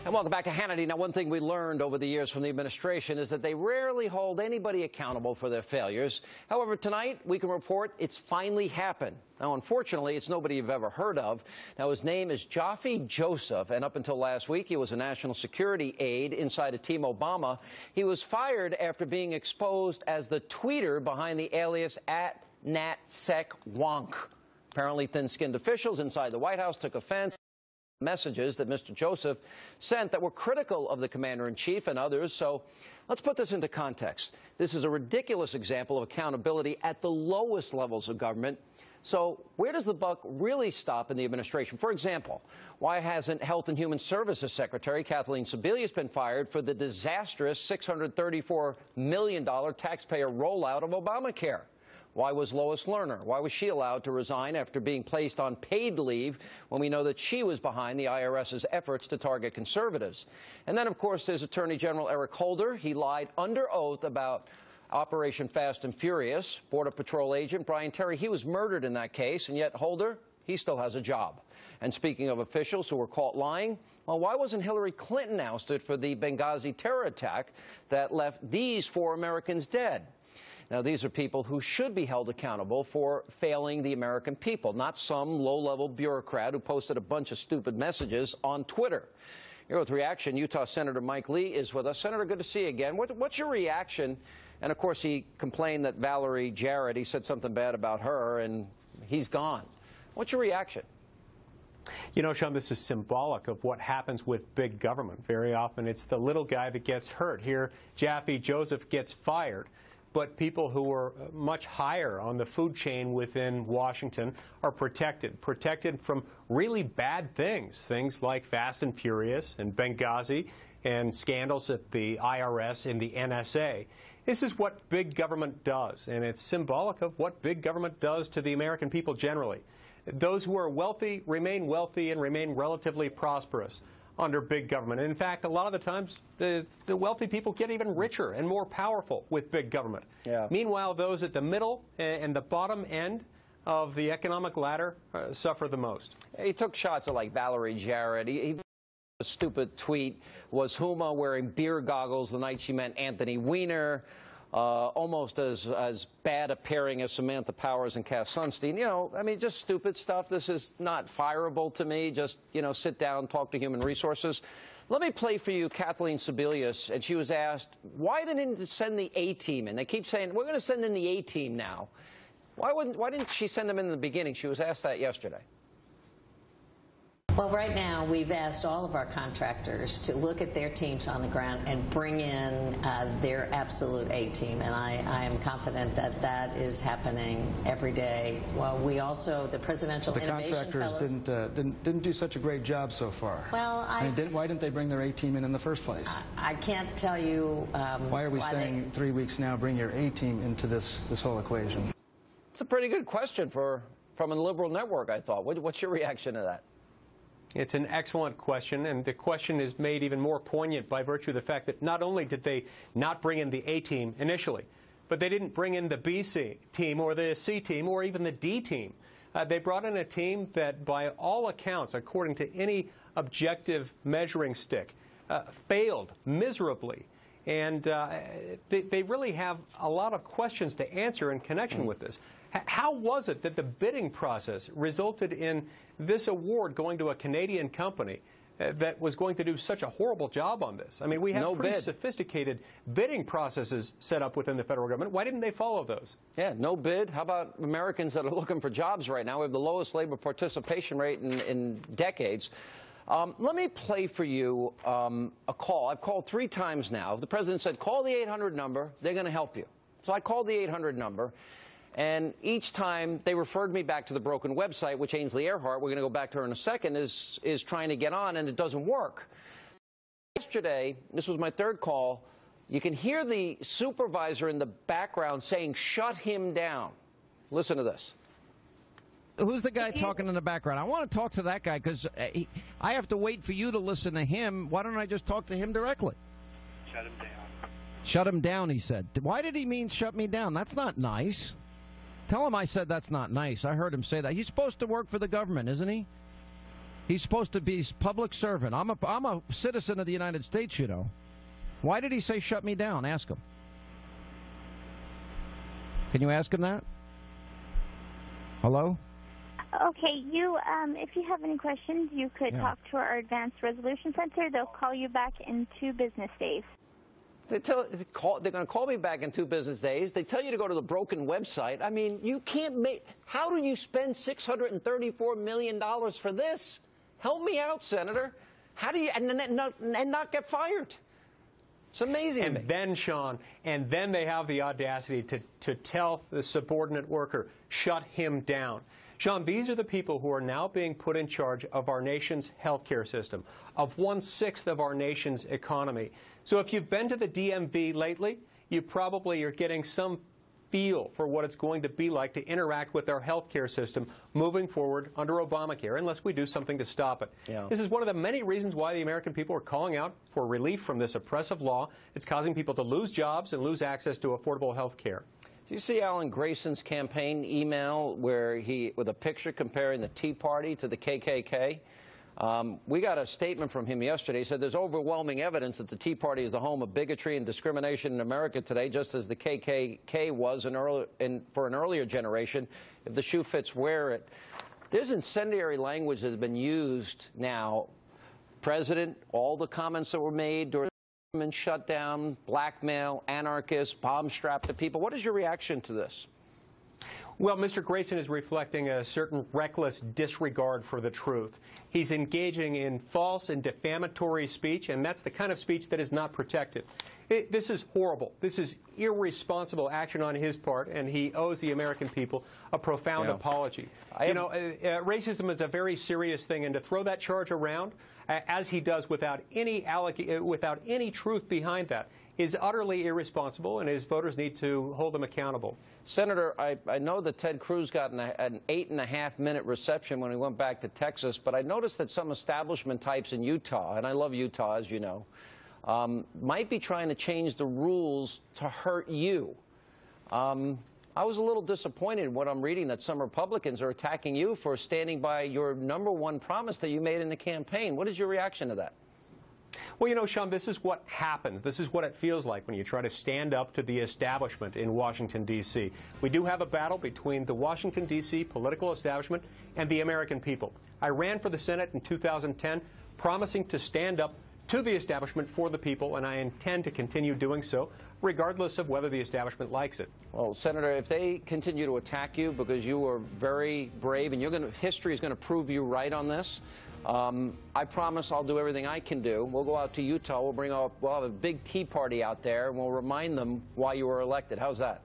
And welcome back to Hannity. Now, one thing we learned over the years from the administration is that they rarely hold anybody accountable for their failures. However, tonight we can report it's finally happened. Now, unfortunately, it's nobody you've ever heard of. Now, his name is Jaffe Joseph, and up until last week, he was a national security aide inside of Team Obama. He was fired after being exposed as the tweeter behind the alias @NatSecWonk. Apparently, thin-skinned officials inside the White House took offense. Messages that Mr. Joseph sent that were critical of the commander-in-chief and others. So let's put this into context. This is a ridiculous example of accountability at the lowest levels of government. So where does the buck really stop in the administration? For example, why hasn't Health and Human Services Secretary Kathleen Sebelius been fired for the disastrous $634 million taxpayer rollout of Obamacare? Why was Lois Lerner? Why was she allowed to resign after being placed on paid leave when we know that she was behind the IRS's efforts to target conservatives? And then, of course, there's Attorney General Eric Holder. He lied under oath about Operation Fast and Furious. Border Patrol agent Brian Terry, he was murdered in that case, and yet Holder, he still has a job. And speaking of officials who were caught lying, well, why wasn't Hillary Clinton ousted for the Benghazi terror attack that left these 4 Americans dead? Now, these are people who should be held accountable for failing the American people, not some low-level bureaucrat who posted a bunch of stupid messages on Twitter. Here with reaction, Utah Senator Mike Lee is with us. Senator, good to see you again. What's your reaction? And, of course, he complained that Valerie Jarrett, he said something bad about her, and he's gone. What's your reaction? You know, Sean, this is symbolic of what happens with big government. Very often it's the little guy that gets hurt. Here, Jaffe Joseph gets fired. But people who are much higher on the food chain within Washington are protected from really bad things, things like Fast and Furious and Benghazi and scandals at the IRS and the NSA. This is what big government does, and it's symbolic of what big government does to the American people generally. Those who are wealthy and remain relatively prosperous under big government. And in fact, a lot of the times, the wealthy people get even richer and more powerful with big government. Yeah. Meanwhile, those at the middle and the bottom end of the economic ladder suffer the most. He took shots at, like, Valerie Jarrett. A stupid tweet was Huma wearing beer goggles the night she met Anthony Weiner. Almost as bad a pairing as Samantha Powers and Cass Sunstein. You know, I mean, just stupid stuff. This is not fireable to me. Just, you know, sit down, talk to Human Resources. Let me play for you Kathleen Sebelius, and she was asked, why didn't they send the A-team in? They keep saying, we're going to send in the A-team now. Why didn't she send them in the beginning? She was asked that yesterday. Well, right now, we've asked all of our contractors to look at their teams on the ground and bring in their absolute A-team, and I am confident that that is happening every day. Well, we also, the Presidential Innovation Fellows... The contractors didn't do such a great job so far. Well, why didn't they bring their A-team in the first place? I can't tell you why are we saying 3 weeks now, bring your A-team into this whole equation? It's a pretty good question from a liberal network, I thought. What's your reaction to that? It's an excellent question, and the question is made even more poignant by virtue of the fact that not only did they not bring in the A-team initially, but they didn't bring in the B team or the C team or even the D team. They brought in a team that, by all accounts, according to any objective measuring stick, failed miserably. And they really have a lot of questions to answer in connection with this. How was it that the bidding process resulted in this award going to a Canadian company that was going to do such a horrible job on this? I mean, we have pretty sophisticated bidding processes set up within the federal government. Why didn't they follow those? Yeah, no bid. How about Americans that are looking for jobs right now? We have the lowest labor participation rate in decades. Let me play for you a call. I've called 3 times now. The president said, call the 800 number. They're going to help you. So I called the 800 number. And each time they referred me back to the broken website, which Ainsley Earhart, we're going to go back to her in a second, is trying to get on, and it doesn't work. Yesterday, this was my 3rd call, you can hear the supervisor in the background saying, shut him down. Listen to this. Who's the guy talking in the background? I want to talk to that guy because I have to wait for you to listen to him. Why don't I just talk to him directly? Shut him down. Shut him down, he said. Why did he mean shut me down? That's not nice. Tell him I said that's not nice. I heard him say that. He's supposed to work for the government, isn't he? He's supposed to be public servant. I'm a citizen of the United States, you know. Why did he say shut me down? Ask him. Can you ask him that? Hello? Okay, if you have any questions, you could talk to our Advanced Resolution Center. They'll call you back in 2 business days. They're going to call me back in 2 business days. They tell you to go to the broken website. I mean, you can't make. How do you spend $634 million for this? Help me out, Senator. How do you and not get fired? It's amazing. And then, Sean, they have the audacity to tell the subordinate worker, shut him down. Sean, these are the people who are now being put in charge of our nation's healthcare system, of 1/6 of our nation's economy. So if you've been to the DMV lately, you probably are getting some feel for what it's going to be like to interact with our healthcare system moving forward under Obamacare, unless we do something to stop it. Yeah. This is one of the many reasons why the American people are calling out for relief from this oppressive law. It's causing people to lose jobs and lose access to affordable health care. Do you see Alan Grayson's campaign email where with a picture comparing the Tea Party to the KKK? We got a statement from him yesterday. He said there's overwhelming evidence that the Tea Party is the home of bigotry and discrimination in America today, just as the KKK was for an earlier generation. If the shoe fits, wear it. There's incendiary language that has been used now. President, all the comments that were made during government shutdown, blackmail, anarchists, bomb strapped to people. What is your reaction to this? Well, Mr. Grayson is reflecting a certain reckless disregard for the truth. He's engaging in false and defamatory speech, and that's the kind of speech that is not protected. This is horrible. This is irresponsible action on his part, and he owes the American people a profound apology. Racism is a very serious thing, and to throw that charge around, as he does without any truth behind that, is utterly irresponsible, and his voters need to hold him accountable. Senator, I know that Ted Cruz got an 8.5-minute reception when he went back to Texas, but I noticed that some establishment types in Utah, and I love Utah, as you know, might be trying to change the rules to hurt you. I was a little disappointed in what I'm reading, that some Republicans are attacking you for standing by your #1 promise that you made in the campaign. What is your reaction to that? Well, you know, Sean, this is what happens. This is what it feels like when you try to stand up to the establishment in Washington, D.C. We do have a battle between the Washington, D.C. political establishment and the American people. I ran for the Senate in 2010, promising to stand up to the establishment for the people, and I intend to continue doing so, regardless of whether the establishment likes it. Well, Senator, if they continue to attack you because you were very brave, and history is going to prove you right on this, I promise I'll do everything I can do. We'll go out to Utah. We'll have a big tea party out there, and we'll remind them why you were elected. How's that?